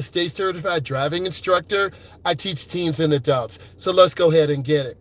State certified driving instructor. I teach teens and adults. So let's go ahead and get it.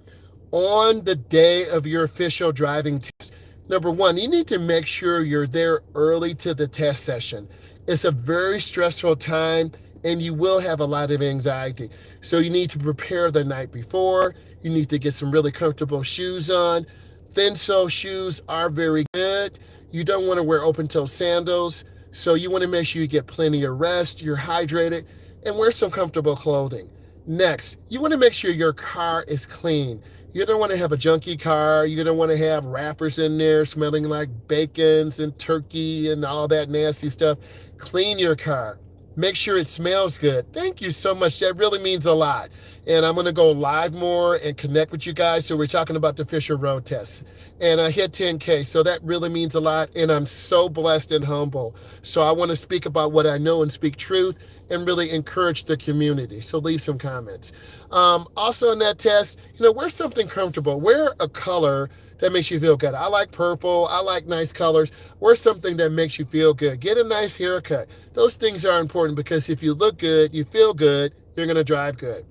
On the day of your official driving test, number one, you need to make sure you're there early to the test session. It's a very stressful time and you will have a lot of anxiety. So you need to prepare the night before. You need to get some really comfortable shoes on. Thin sole shoes are very good. You don't want to wear open toe sandals. So you want to make sure you get plenty of rest, you're hydrated, and wear some comfortable clothing. Next, you want to make sure your car is clean. You don't want to have a junky car. You don't want to have wrappers in there smelling like bacons and turkey and all that nasty stuff. Clean your car. Make sure it smells good. Thank you so much. That really means a lot. And I'm going to go live more and connect with you guys. So we're talking about the Fisher Road test. And I hit 10K. So that really means a lot. And I'm so blessed and humble. So I want to speak about what I know and speak truth and really encourage the community. So leave some comments. Also in that test, wear something comfortable. Wear a color that makes you feel good. I like purple. I like nice colors. Wear something that makes you feel good. Get a nice haircut. Those things are important because if you look good, you feel good, you're going to drive good.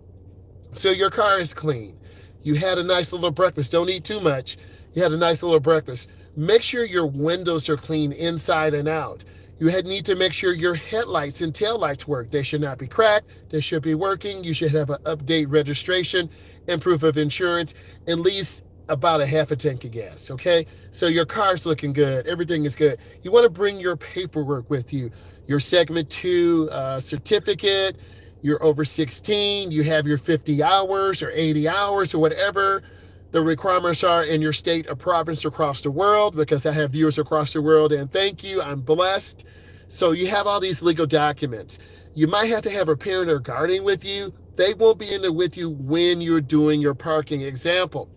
So your car is clean. You had a nice little breakfast. Don't eat too much. You had a nice little breakfast. Make sure your windows are clean inside and out. You need to make sure your headlights and taillights work. They should not be cracked. They should be working. You should have an update registration and proof of insurance, at least about a half a tank of gas, okay? So your car's looking good. Everything is good. You want to bring your paperwork with you. Your segment 2 certificate. You're over 16. You have your 50 hours or 80 hours or whatever the requirements are in your state or province across the world, because I have viewers across the world, and thank you, I'm blessed. So you have all these legal documents. You might have to have a parent or guardian with you. They won't be in there with you when you're doing your parking. Example,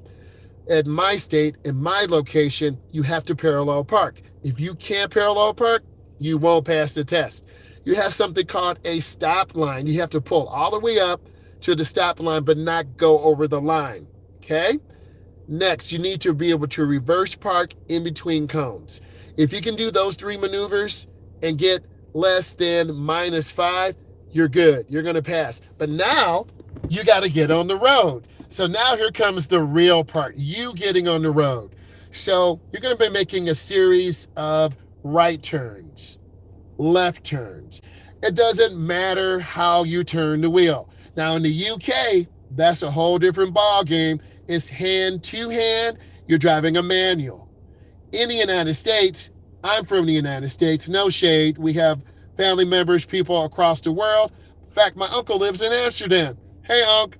at my state, in my location, you have to parallel park. If you can't parallel park, you won't pass the test. You have something called a stop line. You have to pull all the way up to the stop line, but not go over the line, okay? Next, you need to be able to reverse park in between cones. If you can do those 3 maneuvers and get less than -5, you're good. You're going to pass. But now you got to get on the road. So now here comes the real part, you getting on the road. So you're going to be making a series of right turns, left turns. It doesn't matter how you turn the wheel. Now in the UK, that's a whole different ball game. It's hand to hand. You're driving a manual. In the United States, I'm from the United States, no shade. We have family members, people across the world. In fact, my uncle lives in Amsterdam. Hey, Unc.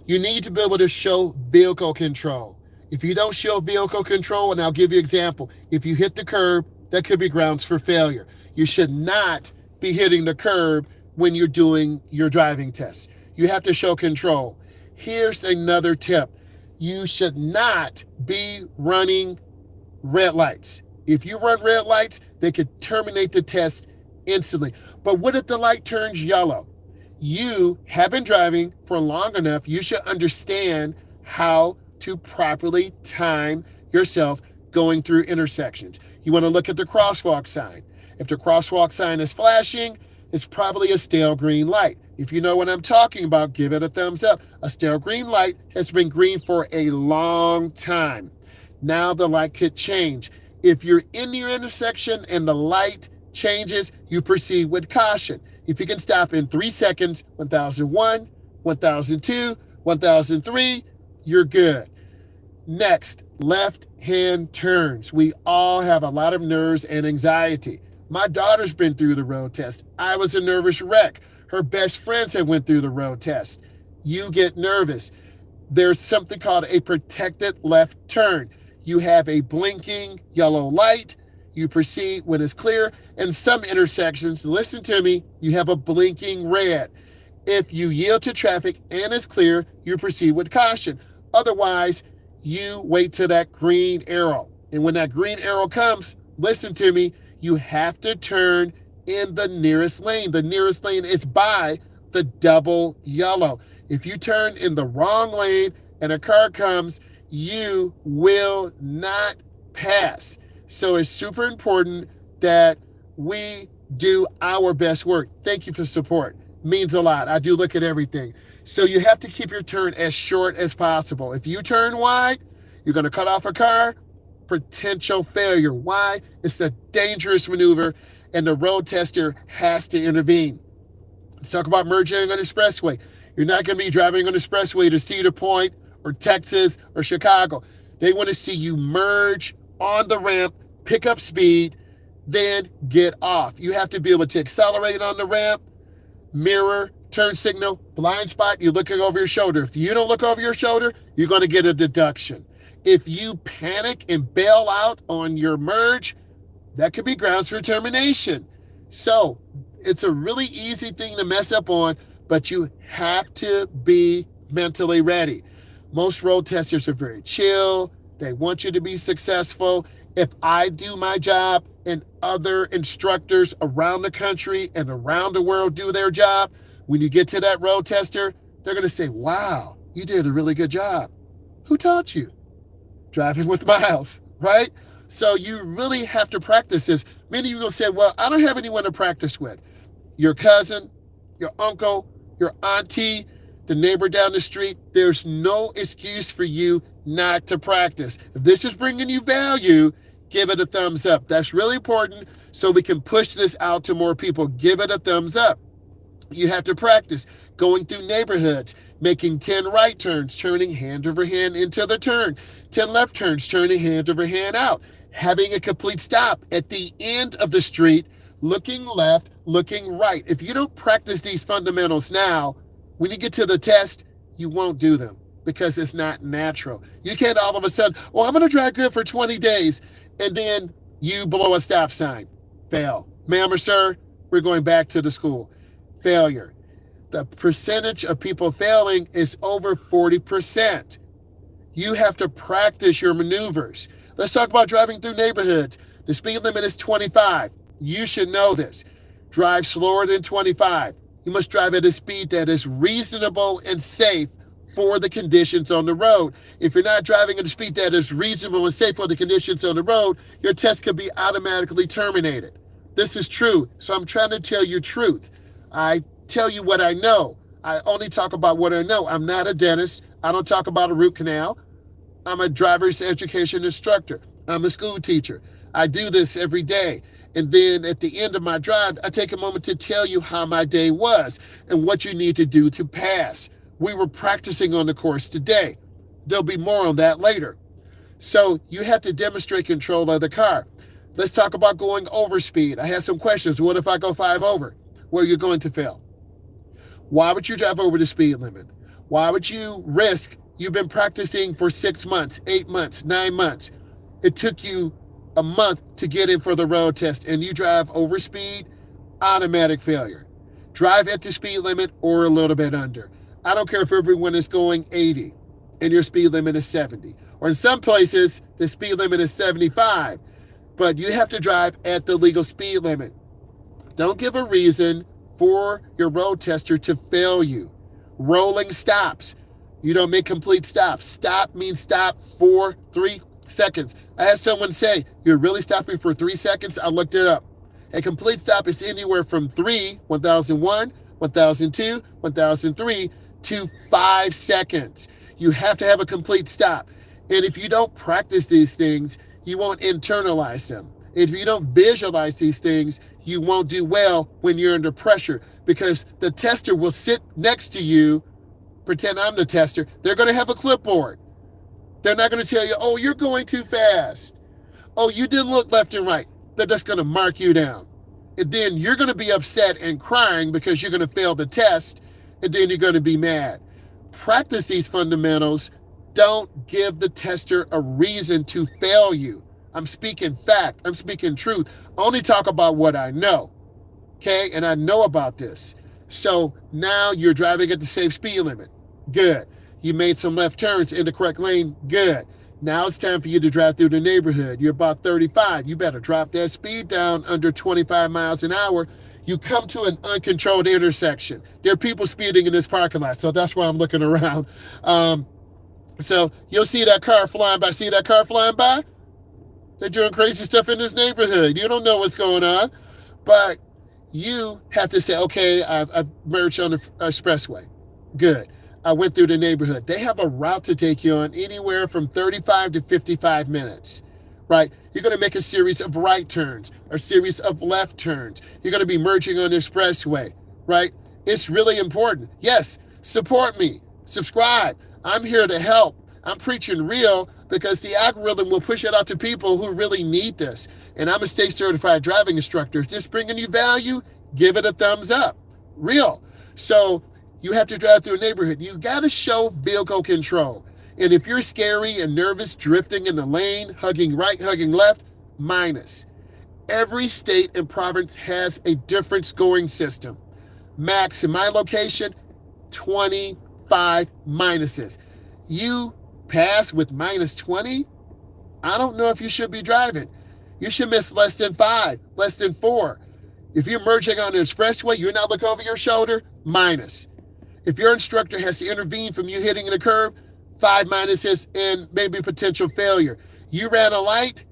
You need to be able to show vehicle control. If you don't show vehicle control, and I'll give you an example, if you hit the curb, that could be grounds for failure. You should not be hitting the curb when you're doing your driving test. You have to show control. Here's another tip. You should not be running red lights. If you run red lights, they could terminate the test instantly. But what if the light turns yellow? You have been driving for long enough. You should understand how to properly time yourself going through intersections. You want to look at the crosswalk sign. If the crosswalk sign is flashing, it's probably a stale green light. If you know what I'm talking about, give it a thumbs up. A stale green light has been green for a long time. Now the light could change. If you're in your intersection and the light changes, you proceed with caution. If you can stop in 3 seconds, 1001, 1002, 1003, you're good. Next, left-hand turns. We all have a lot of nerves and anxiety. My daughter's been through the road test. I was a nervous wreck. Her best friends have went through the road test. You get nervous. There's something called a protected left turn. You have a blinking yellow light. You proceed when it's clear. In some intersections, listen to me, you have a blinking red. If you yield to traffic and it's clear, you proceed with caution. Otherwise, you wait till that green arrow. And when that green arrow comes, listen to me, you have to turn in the nearest lane. The nearest lane is by the double yellow. If you turn in the wrong lane and a car comes, you will not pass. So it's super important that we do our best work. Thank you for support. Means a lot. I do look at everything. So you have to keep your turn as short as possible. If you turn wide, you're going to cut off a car, potential failure. Why? It's a dangerous maneuver, and the road tester has to intervene. Let's talk about merging on the expressway. You're not going to be driving on the expressway to Cedar Point or Texas or Chicago. They want to see you merge on the ramp, pick up speed, then get off. You have to be able to accelerate on the ramp, mirror, turn signal, blind spot, you're looking over your shoulder. If you don't look over your shoulder, you're going to get a deduction. If you panic and bail out on your merge, that could be grounds for termination. So it's a really easy thing to mess up on, but you have to be mentally ready. Most road testers are very chill. They want you to be successful. If I do my job and other instructors around the country and around the world do their job, when you get to that road tester, they're going to say, wow, you did a really good job. Who taught you? Driving with Myles, right? So you really have to practice this. Many of you will say, well, I don't have anyone to practice with. Your cousin, your uncle, your auntie, the neighbor down the street, there's no excuse for you not to practice. If this is bringing you value, give it a thumbs up. That's really important so we can push this out to more people. Give it a thumbs up. You have to practice going through neighborhoods, making 10 right turns, turning hand over hand into the turn, 10 left turns, turning hand over hand out, having a complete stop at the end of the street, looking left, looking right. If you don't practice these fundamentals now, when you get to the test, you won't do them because it's not natural. You can't all of a sudden, well, I'm going to drive good for 20 days, and then you blow a stop sign. Fail. Ma'am or sir, we're going back to the school. Failure. The percentage of people failing is over 40%. You have to practice your maneuvers. Let's talk about driving through neighborhoods. The speed limit is 25. You should know this. Drive slower than 25. You must drive at a speed that is reasonable and safe for the conditions on the road. If you're not driving at a speed that is reasonable and safe for the conditions on the road, your test could be automatically terminated. This is true, so I'm trying to tell you truth. I tell you what I know. I only talk about what I know. I'm not a dentist. I don't talk about a root canal. I'm a driver's education instructor. I'm a school teacher. I do this every day. And then at the end of my drive, I take a moment to tell you how my day was and what you need to do to pass. We were practicing on the course today. There'll be more on that later. So you have to demonstrate control of the car. Let's talk about going over speed. I have some questions. What if I go 5 over? Well, you're going to fail. Why would you drive over the speed limit? Why would you risk? You've been practicing for 6 months, 8 months, 9 months. It took you a month to get in for the road test, and you drive over speed, automatic failure. Drive at the speed limit or a little bit under. I don't care if everyone is going 80 and your speed limit is 70. Or in some places, the speed limit is 75. But you have to drive at the legal speed limit. Don't give a reason for your road tester to fail you. Rolling stops. You don't make complete stops. Stop means stop for 3 seconds. I had someone say, you're really stopping for 3 seconds? I looked it up. A complete stop is anywhere from 1001, 1002, 1003 to 5 seconds. You have to have a complete stop. And if you don't practice these things, you won't internalize them. If you don't visualize these things, you won't do well when you're under pressure because the tester will sit next to you, pretend I'm the tester. They're going to have a clipboard. They're not going to tell you, oh, you're going too fast. Oh, you didn't look left and right. They're just going to mark you down. And then you're going to be upset and crying because you're going to fail the test, and then you're going to be mad. Practice these fundamentals. Don't give the tester a reason to fail you. I'm speaking fact. I'm speaking truth. I only talk about what I know, okay? And I know about this. So now you're driving at the safe speed limit. Good. You made some left turns in the correct lane. Good. Now it's time for you to drive through the neighborhood. You're about 35. You better drop that speed down under 25 miles an hour. You come to an uncontrolled intersection. There are people speeding in this parking lot, so that's why I'm looking around. So you'll see that car flying by. See that car flying by? They're doing crazy stuff in this neighborhood. You don't know what's going on. But You have to say, okay, I've merged on the expressway. Good. I went through the neighborhood. They have a route to take you on anywhere from 35 to 55 minutes, right? You're going to make a series of right turns, a series of left turns. You're going to be merging on the expressway, right? It's really important. Yes, support me, subscribe. I'm here to help. I'm preaching real because the algorithm will push it out to people who really need this. And I'm a state certified driving instructor. Just bringing you value, give it a thumbs up. Real. So you have to drive through a neighborhood. You got to show vehicle control. And if you're scary and nervous, drifting in the lane, hugging right, hugging left, minus. Every state and province has a different scoring system. Max in my location, 25 minuses. You pass with minus 20, I don't know if you should be driving. You should miss less than 5, less than 4. If you're merging on the expressway, you're not looking over your shoulder, minus. If your instructor has to intervene from you hitting the curb, 5 minuses and maybe potential failure. You ran a light,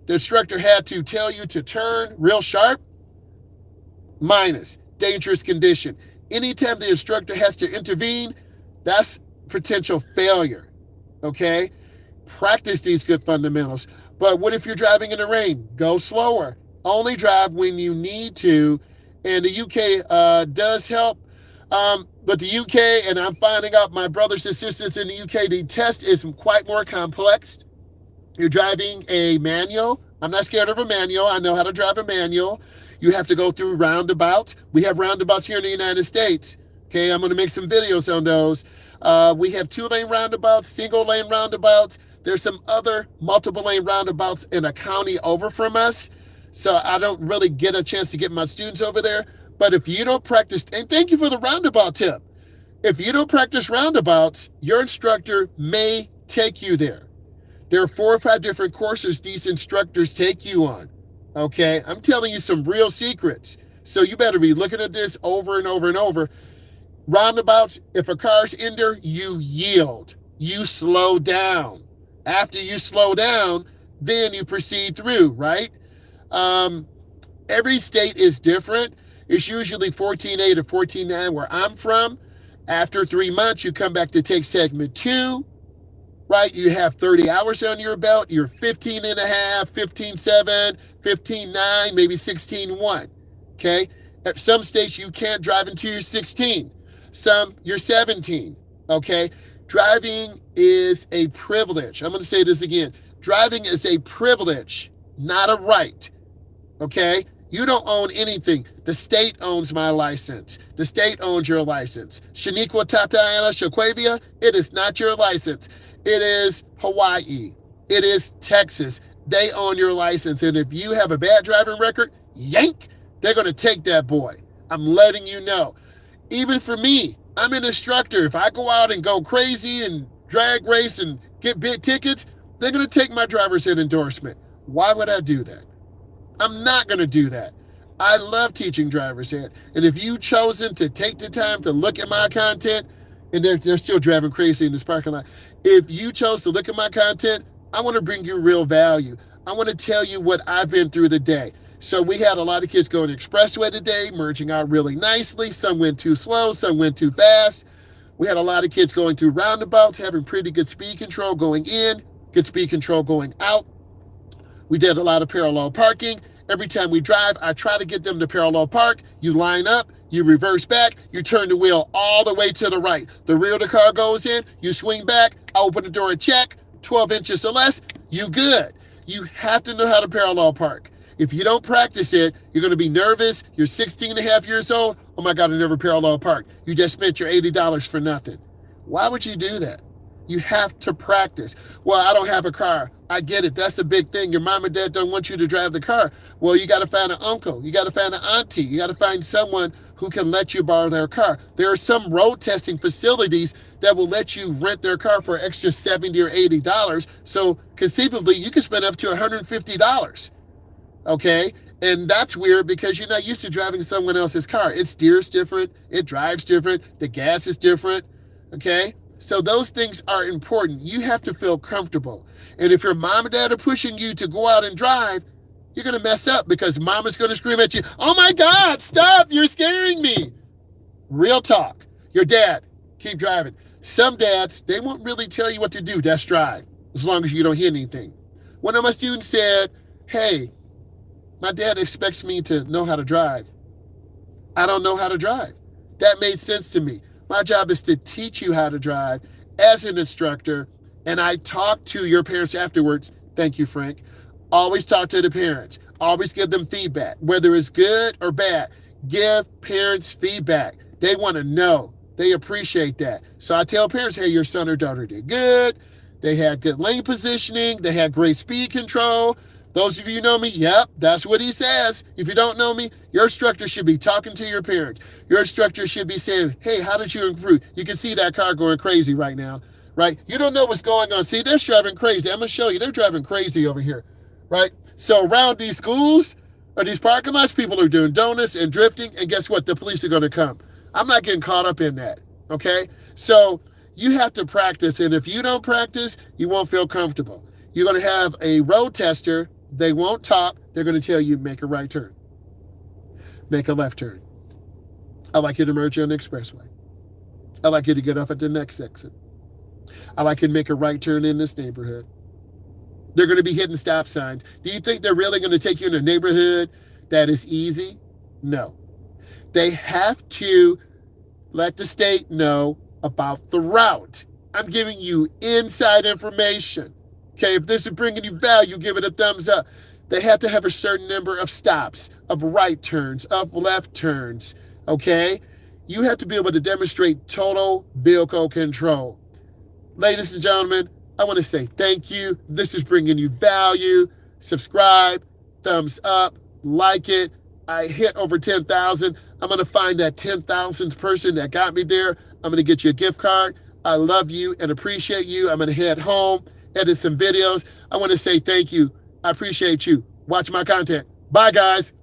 the instructor had to tell you to turn real sharp, minus. Dangerous condition. Anytime the instructor has to intervene, that's potential failure. Okay? Practice these good fundamentals. But what if you're driving in the rain? Go slower. Only drive when you need to. And the UK does help. But the UK, and I'm finding out my brothers and sisters in the UK, the test is quite more complex. You're driving a manual. I'm not scared of a manual. I know how to drive a manual. You have to go through roundabouts. We have roundabouts here in the United States. Okay, I'm going to make some videos on those. We have 2-lane roundabouts, single-lane roundabouts. There's some other multiple-lane roundabouts in a county over from us. So I don't really get a chance to get my students over there. But if you don't practice, and thank you for the roundabout tip. If you don't practice roundabouts, your instructor may take you there. There are 4 or 5 different courses these instructors take you on. Okay, I'm telling you some real secrets. So you better be looking at this over and over and over. Roundabouts, if a car's in there, you yield. You slow down. After you slow down, then you proceed through, right? Every state is different. It's usually 14A to 14.9 where I'm from. After 3 months, you come back to take segment 2. Right? You have 30 hours on your belt. You're 15 and a half, 15.7, 15.9, maybe 16.1. Okay? At some states, you can't drive until you're 16. Some, you're 17. Okay? Driving is a privilege. I'm going to say this again. Driving is a privilege, not a right. Okay? You don't own anything. The state owns my license. The state owns your license. Shaniqua Tatiana Shaquavia, it is not your license. It is Hawaii. It is Texas. They own your license. And if you have a bad driving record, yank, they're going to take that boy. I'm letting you know. Even for me, I'm an instructor. If I go out and go crazy and drag race and get big tickets, they're going to take my driver's ed endorsement. Why would I do that? I'm not going to do that. I love teaching driver's ed. And if you've chosen to take the time to look at my content, and they're still driving crazy in this parking lot. If you chose to look at my content, I want to bring you real value. I want to tell you what I've been through today. So we had a lot of kids going expressway today, merging out really nicely. Some went too slow, some went too fast. We had a lot of kids going through roundabouts, having pretty good speed control going in, good speed control going out. We did a lot of parallel parking. Every time we drive, I try to get them to parallel park. You line up, you reverse back, you turn the wheel all the way to the right. The rear of the car goes in, you swing back, I open the door and check, 12 inches or less, you good. You have to know how to parallel park. If you don't practice it, you're going to be nervous. You're 16 and a half years old. Oh my God, I never parallel parked. You just spent your $80 for nothing. Why would you do that? You have to practice. Well, I don't have a car. I get it. That's the big thing. Your mom and dad don't want you to drive the car. Well, you got to find an uncle. You got to find an auntie. You got to find someone who can let you borrow their car. There are some road testing facilities that will let you rent their car for an extra $70 or $80. So conceivably, you can spend up to $150. Okay? And that's weird because you're not used to driving someone else's car. It steers different. It drives different. The gas is different. Okay? So those things are important. You have to feel comfortable. And if your mom and dad are pushing you to go out and drive, you're going to mess up because mama's going to scream at you, oh my God, stop, you're scaring me. Real talk. Your dad, keep driving. Some dads, they won't really tell you what to do. Just drive, as long as you don't hit anything. One of my students said, hey, my dad expects me to know how to drive. I don't know how to drive. That made sense to me. My job is to teach you how to drive as an instructor, and I talk to your parents afterwards. Thank you, Frank. Always talk to the parents. Always give them feedback, whether it's good or bad. Give parents feedback. They want to know. They appreciate that. So I tell parents, hey, your son or daughter did good. They had good lane positioning. They had great speed control. Those of you who know me, yep, that's what he says. If you don't know me, your instructor should be talking to your parents. Your instructor should be saying, hey, how did you improve? You can see that car going crazy right now, right? You don't know what's going on. See, they're driving crazy. I'm going to show you. They're driving crazy over here, right? So around these schools or these parking lots, people are doing donuts and drifting, and guess what? The police are going to come. I'm not getting caught up in that, okay? So you have to practice, and if you don't practice, you won't feel comfortable. You're going to have a road tester. They won't talk. They're going to tell you, make a right turn. Make a left turn. I'd like you to merge on the expressway. I'd like you to get off at the next exit. I'd like you to make a right turn in this neighborhood. They're going to be hitting stop signs. Do you think they're really going to take you in a neighborhood that is easy? No. They have to let the state know about the route. I'm giving you inside information. Okay, if this is bringing you value, give it a thumbs up. They have to have a certain number of stops, of right turns, of left turns, okay? You have to be able to demonstrate total vehicle control. Ladies and gentlemen, I want to say thank you. This is bringing you value. Subscribe, thumbs up, like it. I hit over 10,000. I'm going to find that 10,000th person that got me there. I'm going to get you a gift card. I love you and appreciate you. I'm going to head home, edit some videos. I want to say thank you. I appreciate you. Watch my content. Bye, guys.